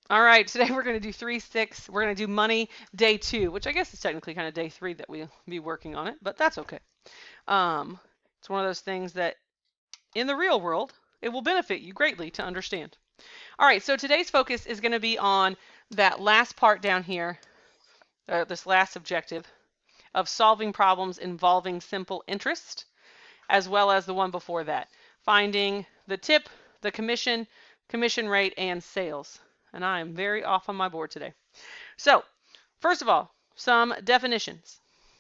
All right, today we're going to do 3-6. We're going to do money day 2, which I guess is technically kind of day 3 that we'll be working on it, but that's okay. It's one of those things that in the real world, it will benefit you greatly to understand. All right, so today's focus is going to be on that last part down here, this last objective of solving problems involving simple interest, as well as the one before that, finding the tip, the commission rate, and sales. And I am very off on my board today. So, first of all, some definitions.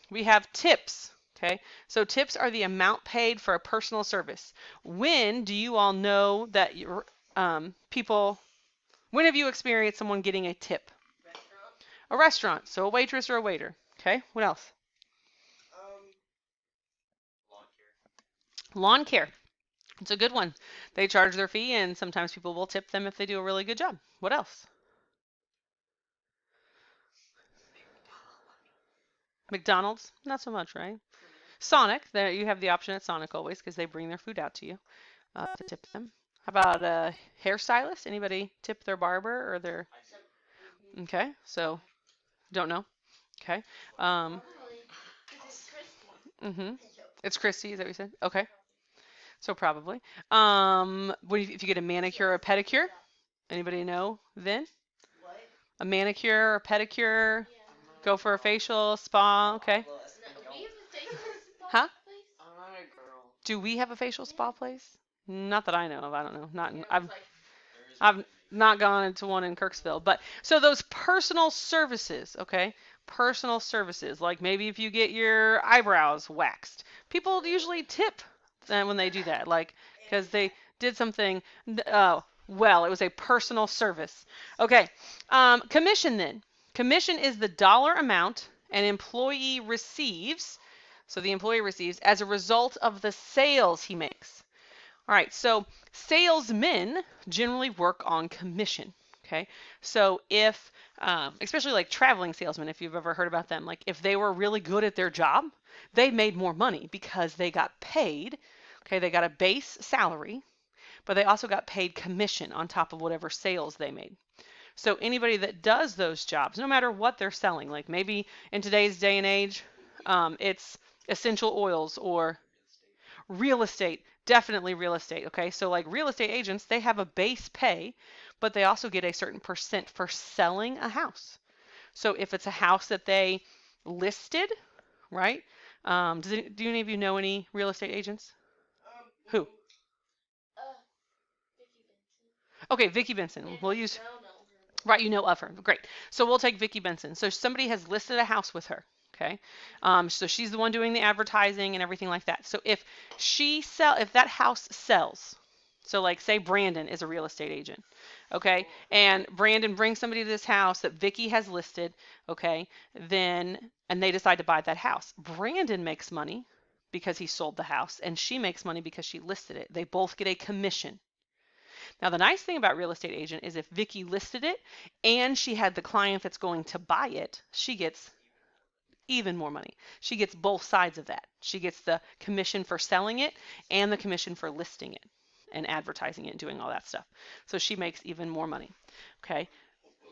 We have tips. Okay, so tips are the amount paid for a personal service. When do you all know that your people? When have you experienced someone getting a tip? A restaurant, so a waitress or a waiter. Okay, what else? Lawn care. It's a good one. They charge their fee, and sometimes people will tip them if they do a really good job. What else? McDonald's, not so much, right? Sonic, there you have the option at Sonic always because they bring their food out to you to tip them. How about a hairstylist? Anybody tip their barber or their? Okay, so don't know. Okay. Um, mm-hmm. It's Christy, is that what you said? Okay, so probably. If you get a manicure or a pedicure? Anybody know then? A manicure or pedicure? Go for a facial, spa, okay. Huh? Do we have a facial spa place? Not that I know of. I don't know. I've not gone into one in Kirksville, but so those personal services, okay? Personal services, like maybe if you get your eyebrows waxed, people usually tip when they do that, like because they did something. Well, it was a personal service. Okay, commission then. Commission is the dollar amount an employee receives. So the employee receives as a result of the sales he makes. All right, so salesmen generally work on commission. Okay, so if, especially like traveling salesmen, if you've ever heard about them, like if they were really good at their job, they made more money because they got paid. Okay, they got a base salary, but they also got paid commission on top of whatever sales they made. So anybody that does those jobs, no matter what they're selling, like maybe in today's day and age, it's essential oils or real estate, definitely real estate. Okay, so like real estate agents, they have a base pay, but they also get a certain percent for selling a house. So if it's a house that they listed, right? Do any of you know any real estate agents? Who? Okay, Vicki Benson. We'll use. Right, you know of her. Great. So we'll take Vicki Benson. So somebody has listed a house with her. Okay. So she's the one doing the advertising and everything like that. So if that house sells, so like say Brandon is a real estate agent, okay, and Brandon brings somebody to this house that Vicki has listed, okay, and they decide to buy that house. Brandon makes money because he sold the house, and she makes money because she listed it. They both get a commission. Now, the nice thing about real estate agent is if Vicki listed it and she had the client that's going to buy it, she gets even more money. She gets both sides of that. She gets the commission for selling it and the commission for listing it and advertising it and doing all that stuff. So she makes even more money. Okay.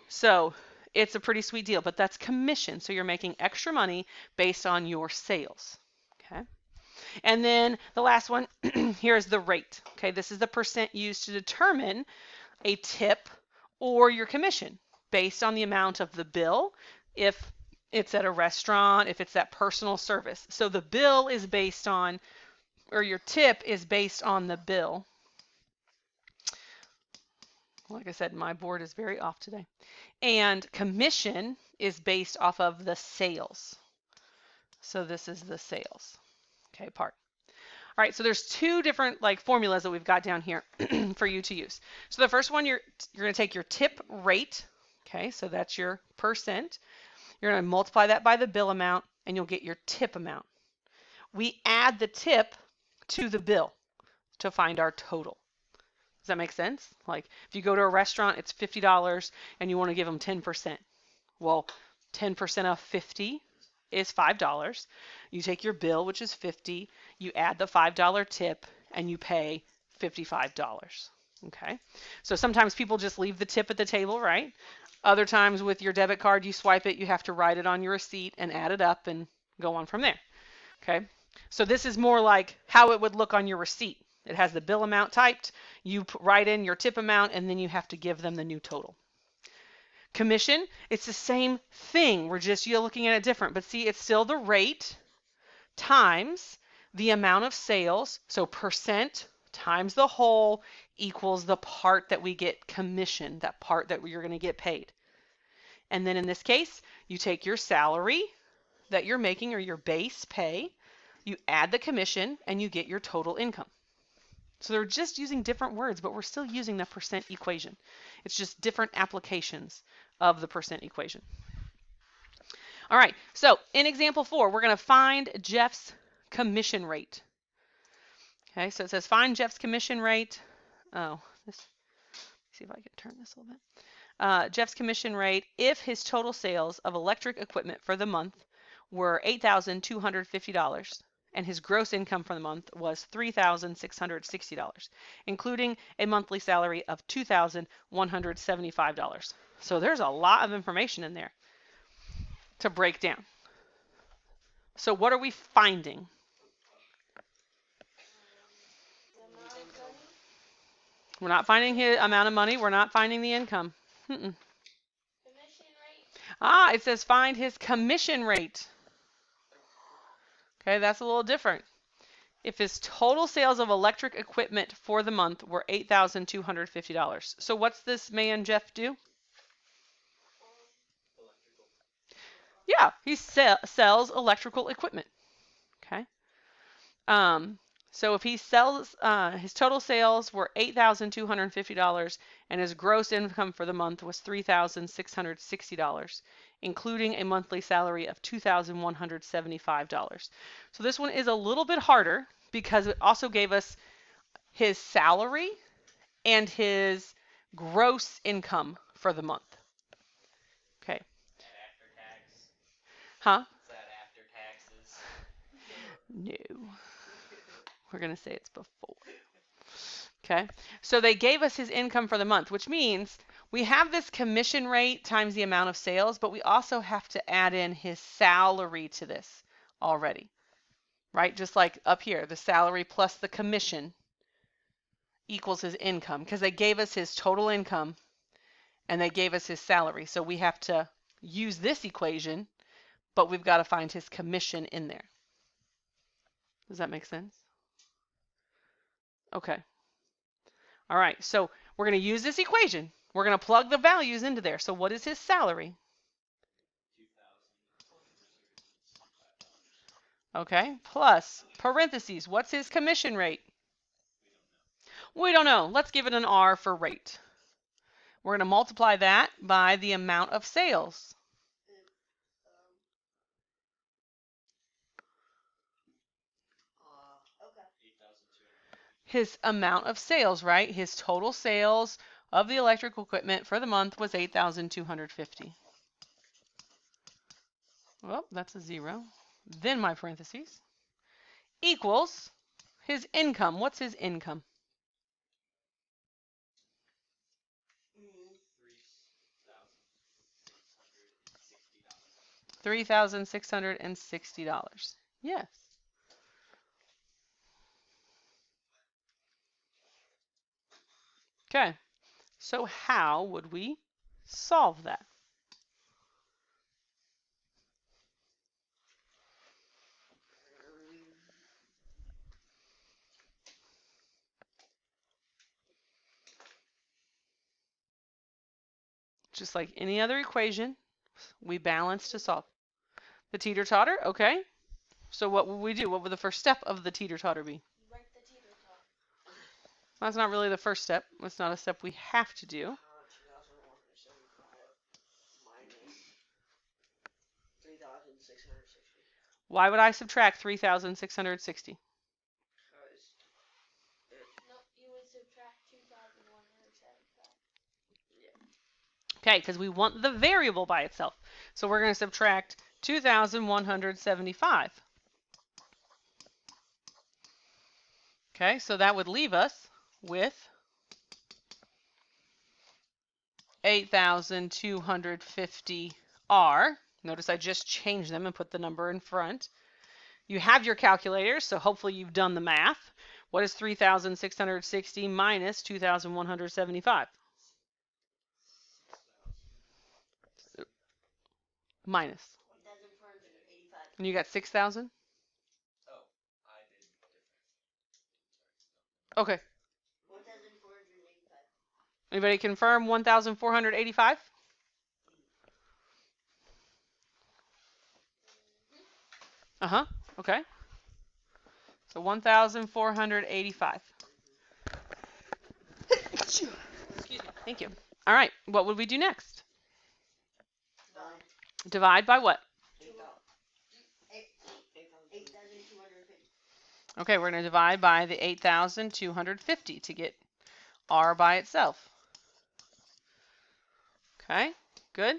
So it's a pretty sweet deal, but that's commission. So you're making extra money based on your sales. Okay. And then the last one here is the rate. Okay, this is the percent used to determine a tip or your commission based on the amount of the bill, if it's at a restaurant, if it's that personal service. So the bill is based on, or your tip is based on the bill. Like I said, my board is very off today. And commission is based off of the sales. So this is the sales, okay, part. All right, so there's two different like formulas that we've got down here for you to use. So the first one, you're going to take your tip rate, okay, so that's your percent. You're going to multiply that by the bill amount, and you'll get your tip amount. We add the tip to the bill to find our total. Does that make sense? Like if you go to a restaurant, it's $50, and you want to give them 10%. Well, 10% of 50 is $5. You take your bill, which is 50, you add the $5 tip, and you pay $55. Okay, so sometimes people just leave the tip at the table, right? Other times with your debit card, you swipe it, you have to write it on your receipt and add it up and go on from there. Okay, so this is more like how it would look on your receipt. It has the bill amount typed, you write in your tip amount, and then you have to give them the new total. Commission, it's the same thing. You're looking at it different, but see, it's still the rate times the amount of sales, so percent times the whole equals the part that we get commission, that part that you're going to get paid. And then in this case, you take your salary that you're making or your base pay, you add the commission, and you get your total income. So they're just using different words, but we're still using the percent equation. It's just different applications of the percent equation. All right, so in example 4, we're going to find Jeff's commission rate. Okay, so it says find Jeff's commission rate. Oh, let's see if I can turn this a little bit. Jeff's commission rate if his total sales of electric equipment for the month were $8,250 and his gross income for the month was $3,660, including a monthly salary of $2,175. So there's a lot of information in there to break down. So what are we finding? We're not finding his amount of money. We're not finding the income. Commission rate. Ah, it says find his commission rate. Okay, that's a little different. If his total sales of electric equipment for the month were $8,250. So what's this man Jeff do? Yeah, he sells electrical equipment. Okay. So if he sells, his total sales were $8,250 and his gross income for the month was $3,660, including a monthly salary of $2,175. So this one is a little bit harder because it also gave us his salary and his gross income for the month. Okay. Is that after tax? Huh? Is that after taxes? No. We're going to say it's before. Okay, so they gave us his income for the month, which means we have this commission rate times the amount of sales, but we also have to add in his salary to this already, right? Just like up here, the salary plus the commission equals his income because they gave us his total income and they gave us his salary. So we have to use this equation, but we've got to find his commission in there. Does that make sense? Okay. All right, so we're going to use this equation. We're going to plug the values into there. So what is his salary? Okay, plus parentheses. What's his commission rate? We don't know. Let's give it an R for rate. We're going to multiply that by the amount of sales. His amount of sales, right? His total sales of the electrical equipment for the month was $8,250. Well, that's a 0. Then my parentheses equals his income. What's his income? $3,660. Yes. Okay, so how would we solve that? Just like any other equation, we balance to solve. The teeter-totter, okay. So what would we do? What would the first step of the teeter-totter be? Write the teeter-totter. That's not really the first step. It's not a step we have to do. 3,660. Why would I subtract 3,660? No, you would subtract 2,175. Okay, because we want the variable by itself. So we're going to subtract 2,175. Okay, so that would leave us with 8,250R. Notice I just changed them and put the number in front. You have your calculator, so hopefully you've done the math. What is 3,660 minus 2,175? Minus. 1,485. And you got 6,000? Oh, I did different. Okay. 1,485. Anybody confirm 1,485? Uh-huh. Okay. So 1,485. Excuse me. Thank you. All right. What would we do next? Divide by what? 8,250. Okay, we're going to divide by the 8,250 to get R by itself. Okay, good.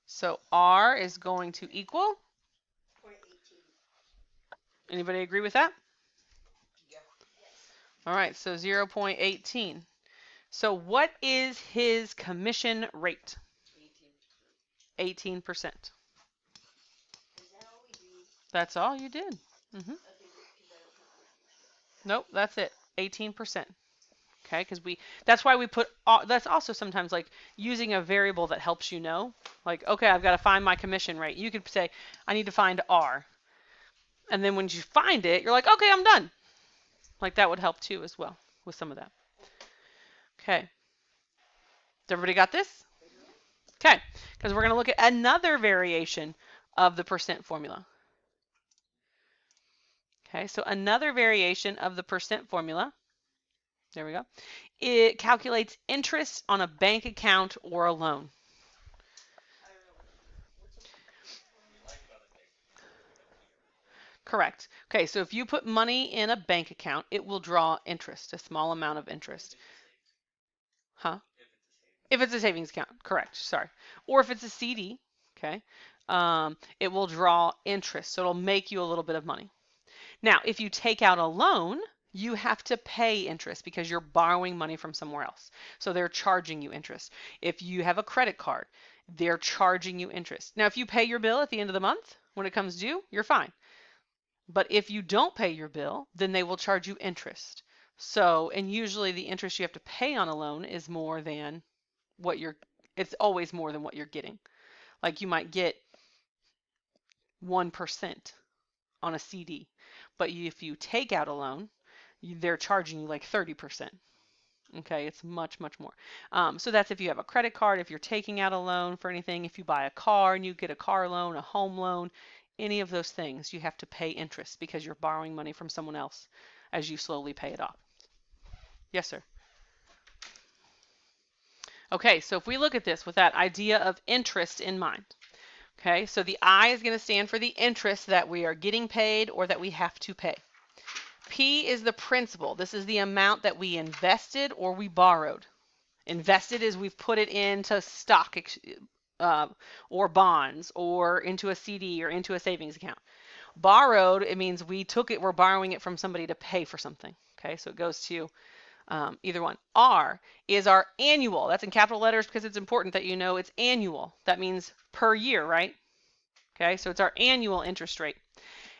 So R is going to equal? 0.18. Anybody agree with that? Yeah. Yes. All right, so 0.18. So what is his commission rate? 18%. 18%. Is that all we do? That's all you did. Okay, because I don't have Nope, that's it. 18%. Okay, because that's why we put, that's also sometimes like using a variable that helps you know. Like, okay, I've got to find my commission rate. You could say, I need to find R. And then when you find it, you're like, okay, I'm done. Like that would help too as well with some of that. Okay. Has everybody got this? Okay, because we're going to look at another variation of the percent formula. Okay, so another variation of the percent formula. There we go. It calculates interest on a bank account or a loan. Correct. Okay, so if you put money in a bank account, it will draw interest, a small amount of interest. Huh? If it's a savings account, correct, sorry. Or if it's a CD, okay, it will draw interest, so it'll make you a little bit of money. Now, if you take out a loan, you have to pay interest because you're borrowing money from somewhere else. So they're charging you interest. If you have a credit card, they're charging you interest. Now, if you pay your bill at the end of the month, when it comes due, you're fine. But if you don't pay your bill, then they will charge you interest. So, and usually the interest you have to pay on a loan is more than what it's always more than what you're getting. Like you might get 1% on a CD, but if you take out a loan, they're charging you like 30%. Okay, it's much, much more. So that's if you have a credit card, if you're taking out a loan for anything, if you buy a car and you get a car loan, a home loan, any of those things, you have to pay interest because you're borrowing money from someone else as you slowly pay it off. Yes, sir. Okay, so if we look at this with that idea of interest in mind, okay, so the I is going to stand for the interest that we are getting paid or that we have to pay. P is the principal. This is the amount that we invested or we borrowed. Invested is we've put it into stock or bonds or into a CD or into a savings account. Borrowed, it means we took it, we're borrowing it from somebody to pay for something. Okay, so it goes to either one. R is our annual. That's in capital letters because it's important that you know it's annual. That means per year, right? Okay, so it's our annual interest rate.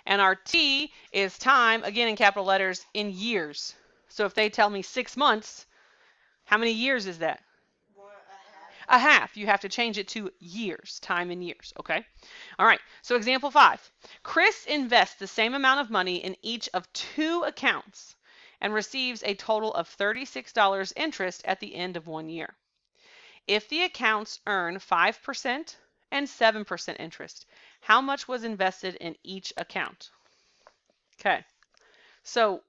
And our T is time, again in capital letters, in years. So if they tell me 6 months, how many years is that? A half. You have to change it to years, time in years, okay? All right, so example 5. Chris invests the same amount of money in each of 2 accounts and receives a total of $36 interest at the end of 1 year. If the accounts earn 5% and 7% interest, how much was invested in each account? Okay, so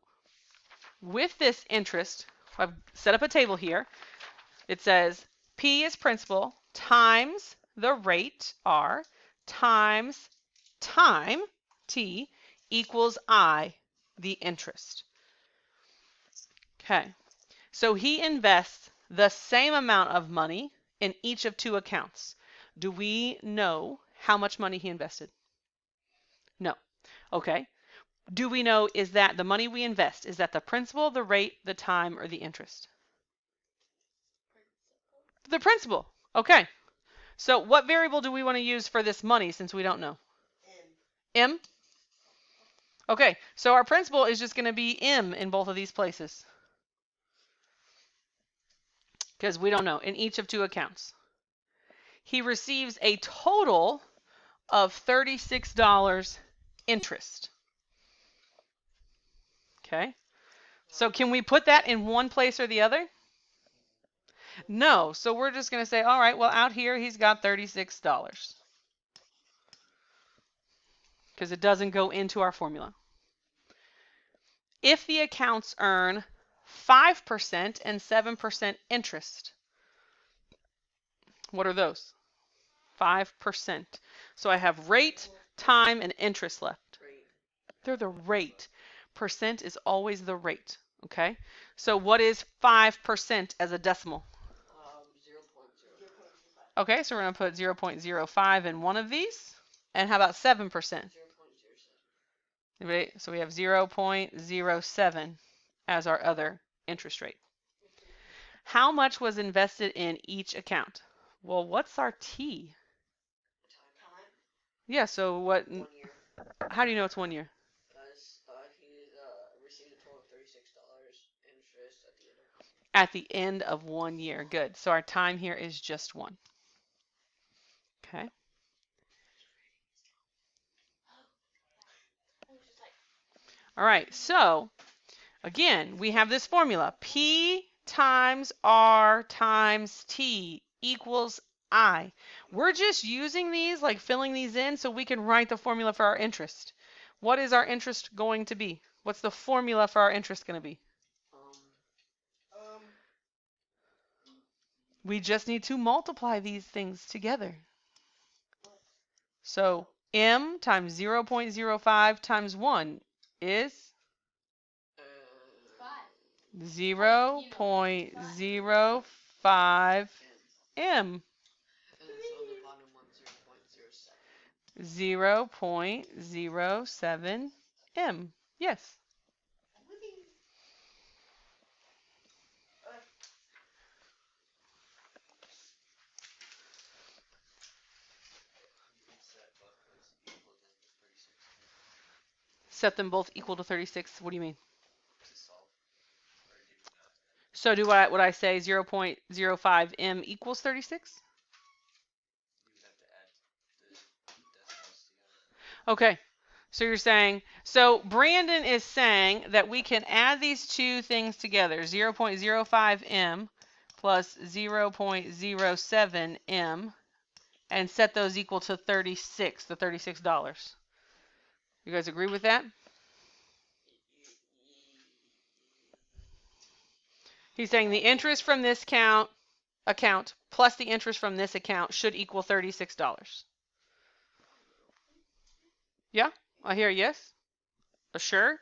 with this interest, I've set up a table here. It says P is principal times the rate, R, times time, T, equals I, the interest. Okay, so he invests the same amount of money in each of 2 accounts. Do we know how much money he invested? No. Okay. Do we know, is that the money we invest, is that the principal, the rate, the time, or the interest? The principal. Okay. So what variable do we want to use for this money since we don't know? M? Okay, so our principal is just going to be M in both of these places. Because we don't know, in each of two accounts. He receives a total of $36 interest. Okay, so can we put that in one place or the other? No, so we're just going to say, all right, well, out here he's got $36. Because it doesn't go into our formula. If the accounts earn 5% and 7% interest, what are those? 5%. So I have rate, time, and interest left. They're the rate. Percent is always the rate. Okay? So what is 5% as a decimal? 0.0. Okay, so we're going to put 0.05 in one of these. And how about 7%? 0.07. Right? So we have 0.07 as our other interest rate. How much was invested in each account? Well, what's our T? Time. Yeah, so what? 1 year. How do you know it's 1 year? Because he received a total of $36 interest At the end of 1 year. Good. So our time here is just 1. Okay. All right. So again, we have this formula. P times R times T equals I. We're just using these, like filling these in, so we can write the formula for our interest. What is our interest going to be? What's the formula for our interest going to be? We just need to multiply these things together. So M times 0.05 times 1 is 0.05 M. 0.07 M. Yes. Set them both equal to 36. What do you mean? So do what I say 0.05 M equals 36? Okay. So you're saying, so Brandon is saying that we can add these two things together, 0.05 M plus 0.07 M, and set those equal to 36, the $36. You guys agree with that? He's saying the interest from this account plus the interest from this account should equal $36. Yeah? I hear a yes. A sure?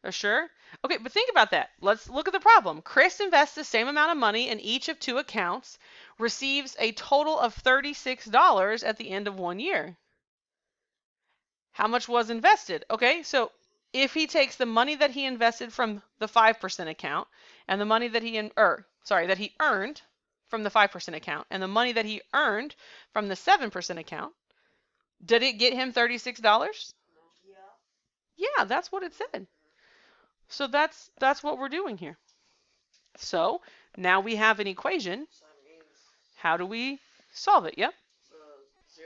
A sure? Okay, but think about that. Let's look at the problem. Chris invests the same amount of money in each of two accounts, receives a total of $36 at the end of 1 year. How much was invested? Okay, so if he takes the money that he invested from the 5% account and the money that he earned from the 5% account and the money that he earned from the 7% account, did it get him $36? Yeah, that's what it said. So that's what we're doing here. So now we have an equation. How do we solve it? Yep. So 0.05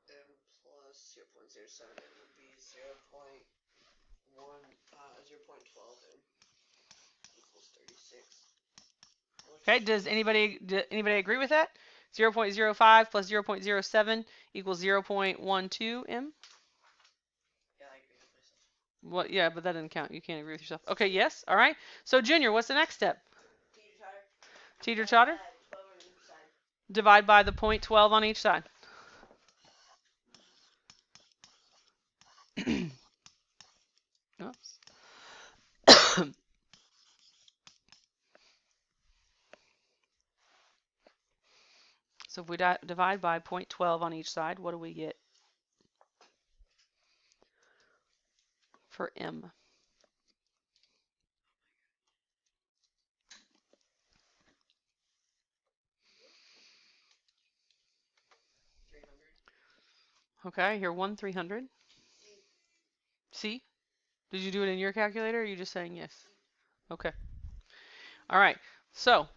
M plus 0.07 M would be 0.12 M equals 36. Okay, does anybody agree with that? 0.05 plus 0.07 equals 0.12 M? Yeah, I agree with myself. Well, yeah, but that doesn't count. You can't agree with yourself. Okay, yes. All right. So, Junior, what's the next step? Teeter-totter? Divide by the 0.12 on each side. Oops. So if we divide by 0.12 on each side, what do we get for M? Okay, here 1/300. See? Did you do it in your calculator or are you just saying yes? Okay. All right. So,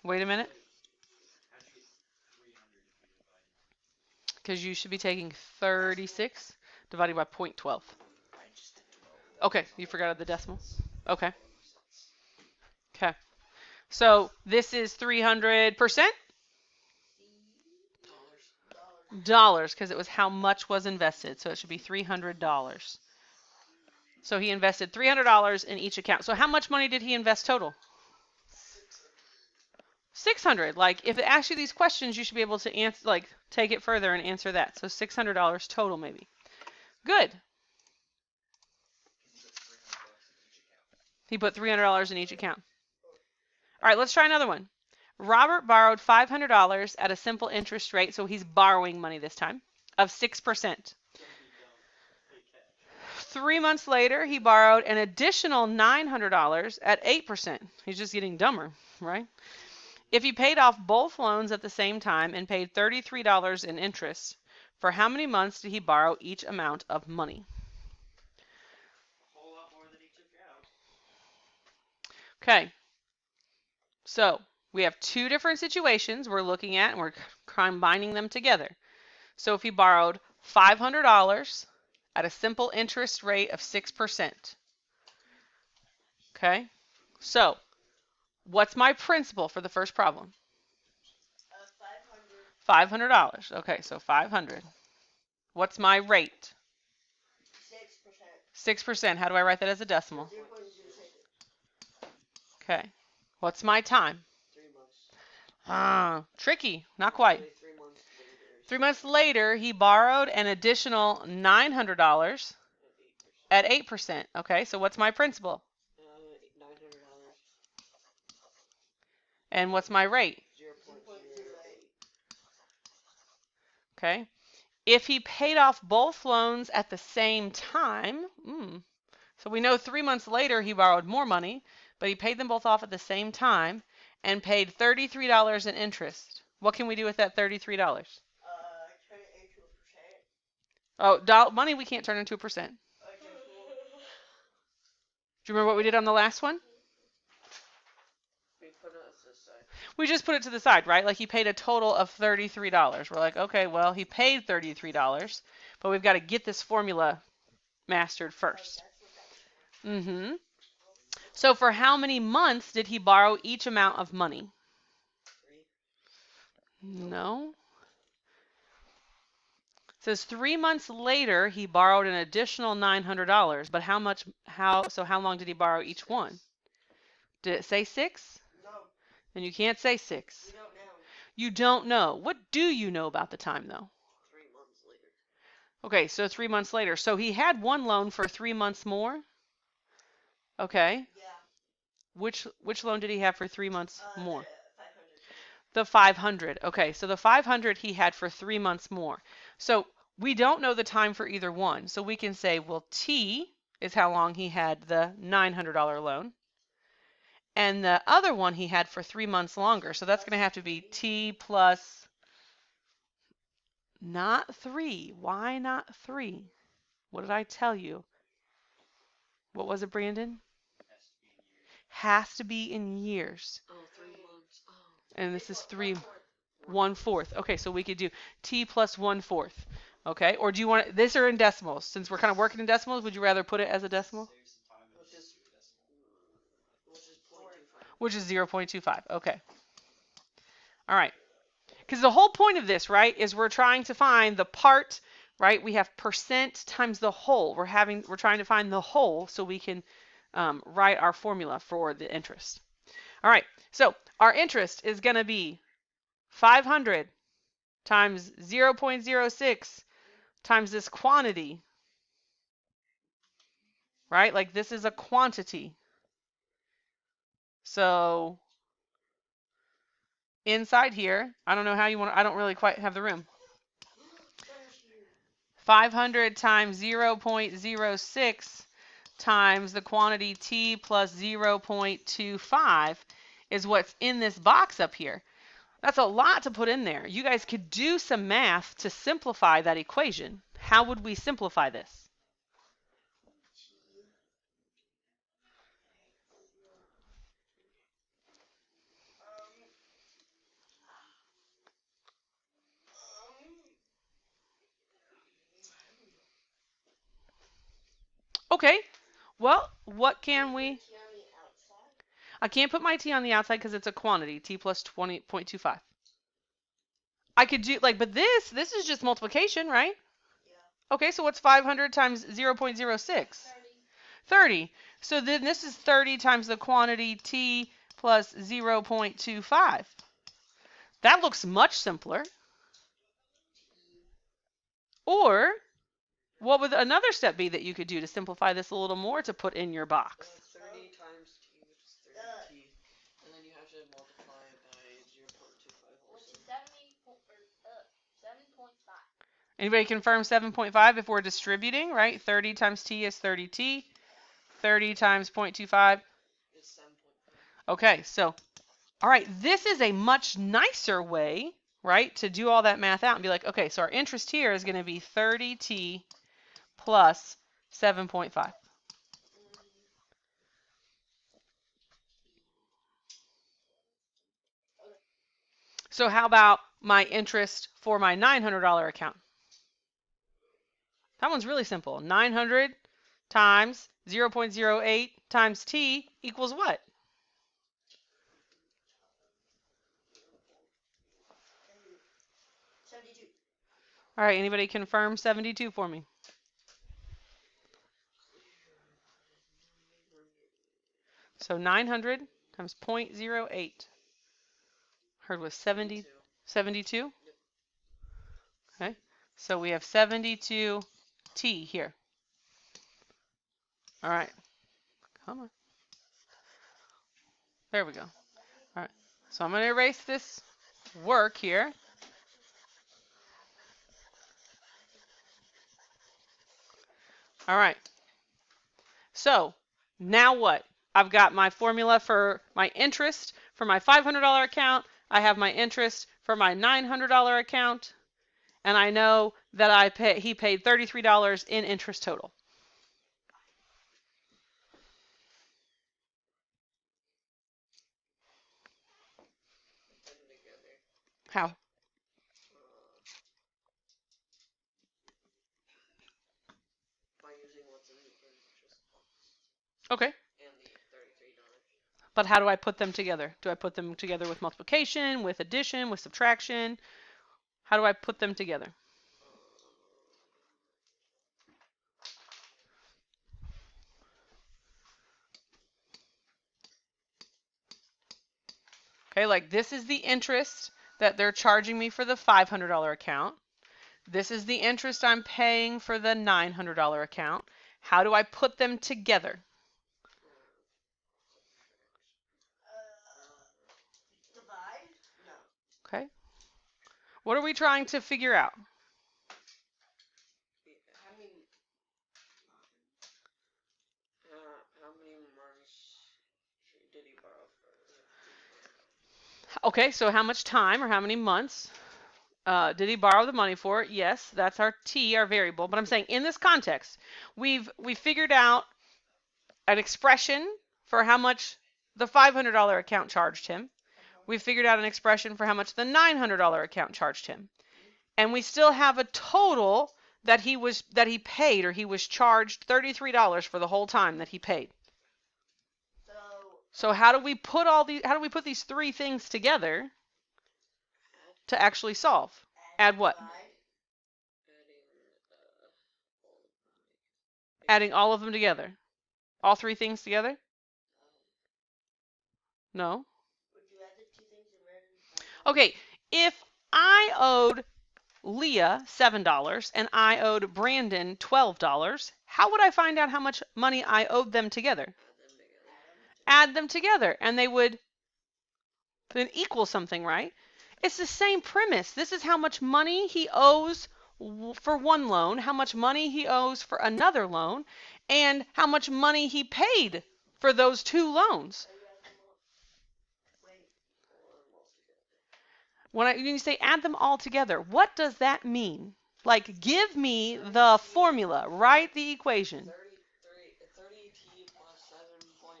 wait a minute. Because you should be taking 36 divided by 0.12. Okay, you forgot the decimal. Okay. Okay. So this is 300%? Dollars, because it was how much was invested. So it should be $300. So he invested $300 in each account. So how much money did he invest total? 600. Like if it asks you these questions, you should be able to answer, like take it further and answer that. So $600 total maybe. Good. He put $300 in each account. All right, let's try another one. Robert borrowed $500 at a simple interest rate, so he's borrowing money this time, of 6%. 3 months later, he borrowed an additional $900 at 8%. He's just getting dumber, right? If he paid off both loans at the same time and paid $33 in interest, for how many months did he borrow each amount of money? A whole lot more than he took out. Okay. So we have two different situations we're looking at, and we're combining them together. So if he borrowed $500 at a simple interest rate of 6%. Okay. So what's my principal for the first problem? $500. Okay, so 500. What's my rate? 6%. How do I write that as a decimal? Okay. What's my time? 3 months. Tricky. Not quite. 3 months later. 3 months later, he borrowed an additional $900 at 8%. Okay, so what's my principal? $900. And what's my rate? 0.08. Okay. If he paid off both loans at the same time, so we know 3 months later he borrowed more money, but he paid them both off at the same time and paid $33 in interest. What can we do with that $33? Turn it into a percent. Oh, money we can't turn into a percent. Okay, cool. Do you remember what we did on the last one? We put it to the side. We just put it to the side, right? Like he paid a total of $33. We're like, okay, well, he paid $33, but we've got to get this formula mastered first. So for how many months did he borrow each amount of money? 3. No. It says 3 months later he borrowed an additional $900, but how long did he borrow each one? Did it say 6? No. Then you can't say 6. We don't know. You don't know. What do you know about the time though? 3 months later. Okay, so 3 months later. So he had one loan for 3 months more. Okay. Yeah. Which loan did he have for 3 months more? 500. The 500. Okay, so the 500 he had for 3 months more. So we don't know the time for either one. So we can say, well, T is how long he had the $900 loan. And the other one he had for 3 months longer. So that's going to have to be T plus not 3. Why not 3? What did I tell you? What was it, Brandon? Has to be in years. Oh, 3 months. Oh. And this is 1/4. Okay, so we could do T plus 1/4. Okay, or do you want this are in decimals? Since we're kind of working in decimals, would you rather put it as a decimal? Which is 0.25. Okay. All right. Because the whole point of this, right, is we're trying to find the part, right? We have percent times the whole. We're trying to find the whole so we can write our formula for the interest. All right. So our interest is going to be 500 times 0.06 times this quantity, right? Like this is a quantity. So inside here, I don't know how you want to, I don't really quite have the room. 500 times 0.06 times the quantity T plus 0.25 is what's in this box up here. That's a lot to put in there. You guys could do some math to simplify that equation. How would we simplify this? Okay, well, what can we? T on the outside. I can't put my t on the outside because it's a quantity, t plus 20.25. I could do, like, but this is just multiplication, right? Yeah. Okay, so what's 500 times 0.06? 30. So then this is 30 times the quantity t plus 0.25. That looks much simpler. Or what would another step be that you could do to simplify this a little more to put in your box? 30 times t, which is 30t, and then you have to multiply it by 0.25 Which also. is 7.5. Anybody confirm 7.5 if we're distributing, right? 30 times t is 30t. 30 times 0.25. It's 7.5. Okay, so, all right, this is a much nicer way, right, to do all that math out and be like, okay, so our interest here is going to be 30t plus 7.5. So how about my interest for my $900 account? That one's really simple. 900 times 0.08 times t equals what? 72. All right, anybody confirm 72 for me? So 900 times 0.08. Heard was 72? Okay, so we have 72t here. All right, come on. There we go. All right, so I'm going to erase this work here. All right, so now what? I've got my formula for my interest for my $500 account. I have my interest for my $900 account. And I know that he paid $33 in interest total. How? By using what's in the interest box. Okay. And the $33. But how do I put them together? Do I put them together with multiplication, with addition, with subtraction? How do I put them together? Okay, like this is the interest that they're charging me for the $500 account. This is the interest I'm paying for the $900 account. How do I put them together? Divide? No. Okay. What are we trying to figure out? How many months did he borrow for? Okay, so how much time or how many months did he borrow the money for? Yes, that's our t, our variable. But I'm saying in this context, we figured out an expression for how much the $500 account charged him. We figured out an expression for how much the $900 account charged him. And we still have a total that he paid, or he was charged $33 for the whole time that he paid. So how do we put these three things together to actually solve? Add what? Adding all of them together. All three things together? No. Okay, if I owed Leah $7 and I owed Brandon $12, how would I find out how much money I owed them together? Add them together, and they would then equal something, right? It's the same premise. This is how much money he owes for one loan, how much money he owes for another loan, and how much money he paid for those two loans. When you say add them all together, what does that mean? Like, give me the formula, write the equation. 30t plus 7.5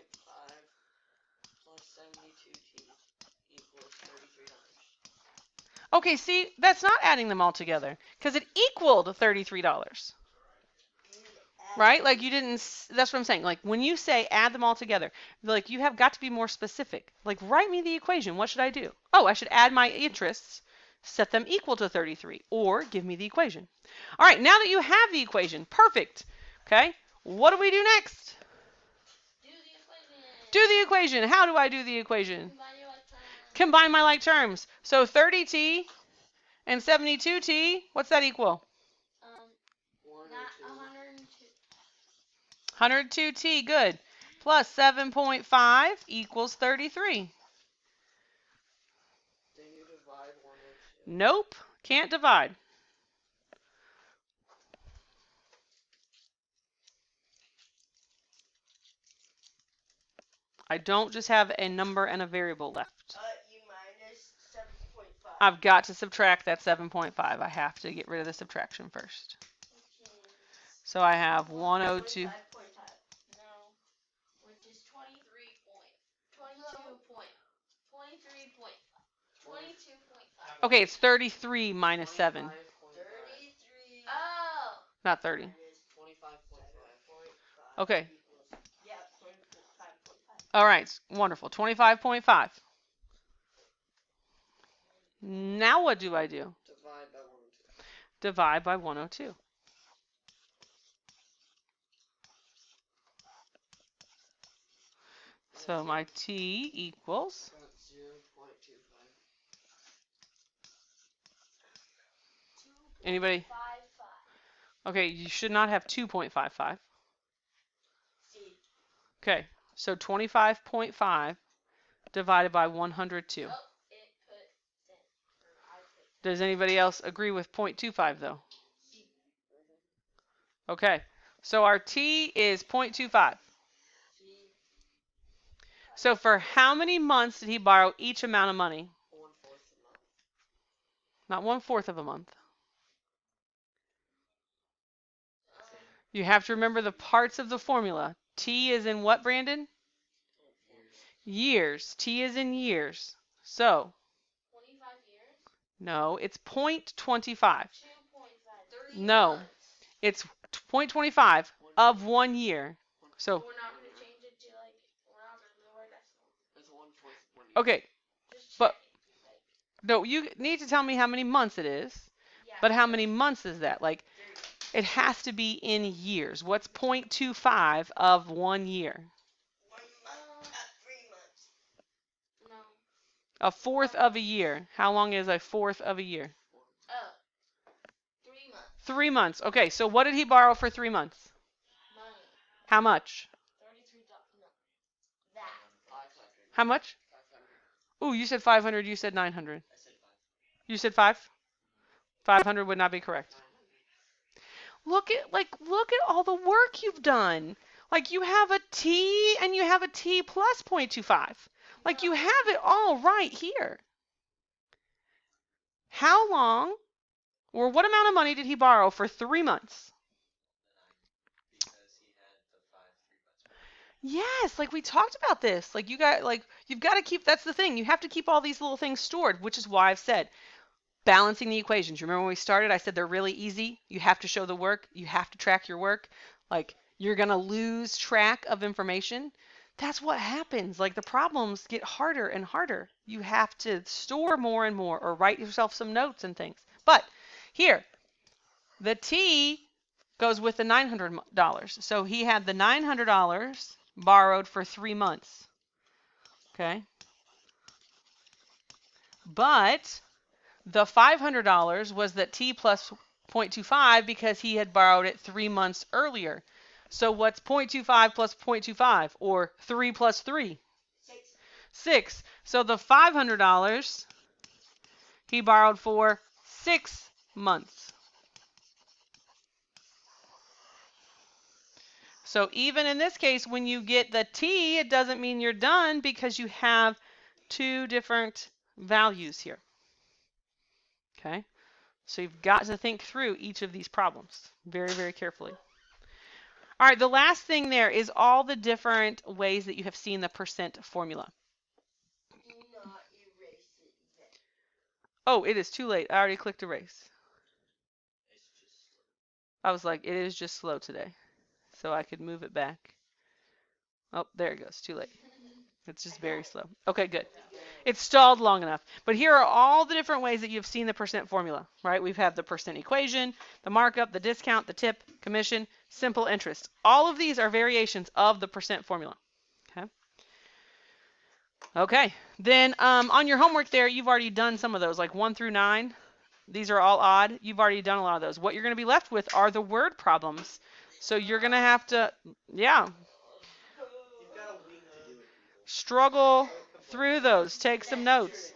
plus 72t equals $33. Okay, see, that's not adding them all together because it equaled $33. Right? Like you didn't, that's what I'm saying. Like when you say add them all together, like you have got to be more specific. Like write me the equation. What should I do? Oh, I should add my interests, set them equal to 33, or give me the equation. All right, now that you have the equation, perfect. Okay, what do we do next? Do the equation. Do the equation. How do I do the equation? Combine your like terms. Combine my like terms. So 30t and 72t, what's that equal? Not 102. 102t, good. Plus 7.5 equals 33. Then you divide 102. Nope, can't divide. I don't just have a number and a variable left. You minus 7.5. I've got to subtract that 7.5. I have to get rid of the subtraction first. So I have 102. 25.5. No, which is 22.5. Okay, it's 33 minus 7. 33. Oh. Not 30. 25.5. Okay. Yeah, 25.5. All right, wonderful. 25.5. Now what do I do? Divide by 102. Divide by 102. So my t equals 0.25. anybody? 55. Okay, you should not have 2.55. C. Okay, so 25.5 divided by 102. Oh, it put then. I put. Does anybody else agree with 0.25 though? Okay, so our t is 0.25. So for how many months did he borrow each amount of money? 1/4 a month. Not 1/4 of a month. You have to remember the parts of the formula. T is in what, Brandon? Years. T is in years. So, 25 years. no, it's 0.25. 2.5. 30 No, months. it's 0.25 of 1 year. So, We're not going to change it to like, we're not going to lower decimal. That's 1/4 of 1 year. okay, Just But- check it. Like, no, you need to tell me how many months it is. yeah. But how many months is that? Like, it has to be in years. What's 0.25 of 1 year? 1 month, 3 months. No. A fourth of a year. How long is a fourth of a year? Oh. 3 months. 3 months. Okay, so what did he borrow for 3 months? Money. How much? $33. No. That. 500. How much? 500. Ooh, you said 500, you said 900. I said 5. You said 5? 500 would not be correct. Look at all the work you've done. Like you have a T and you have a T plus 0.25. Like you have it all right here. How long or what amount of money did he borrow for 3 months? Because he had the 3 months. Yes, like we talked about this. Like you've got to keep, that's the thing. You have to keep all these little things stored, which is why I've said balancing the equations. Remember when we started, I said they're really easy. You have to show the work. You have to track your work. Like you're going to lose track of information. That's what happens. Like the problems get harder and harder. You have to store more and more or write yourself some notes and things. But here, the T goes with the $900. So he had the $900 borrowed for 3 months. Okay. But the $500 was that T plus 0.25 because he had borrowed it 3 months earlier. So what's 0.25 plus 0.25 or 3 plus 3? 6. 6. So the $500 he borrowed for 6 months. So even in this case, when you get the T, it doesn't mean you're done because you have 2 different values here. Okay? So you've got to think through each of these problems very, very carefully. All right, the last thing there is all the different ways that you have seen the percent formula. Do not erase it yet. Oh, it is too late. I already clicked erase. It's just I was like, it is just slow today. So I could move it back. Oh, there it goes. Too late. It's just very slow. Okay, good. It's stalled long enough. But here are all the different ways that you've seen the percent formula, right? We've had the percent equation, the markup, the discount, the tip, commission, simple interest. All of these are variations of the percent formula. Okay. Okay. Then on your homework there, you've already done some of those, like 1 through 9. These are all odd. You've already done a lot of those. What you're going to be left with are the word problems. So you're going to have to, yeah, You've got a week to do it, people. struggle through those. Take some notes.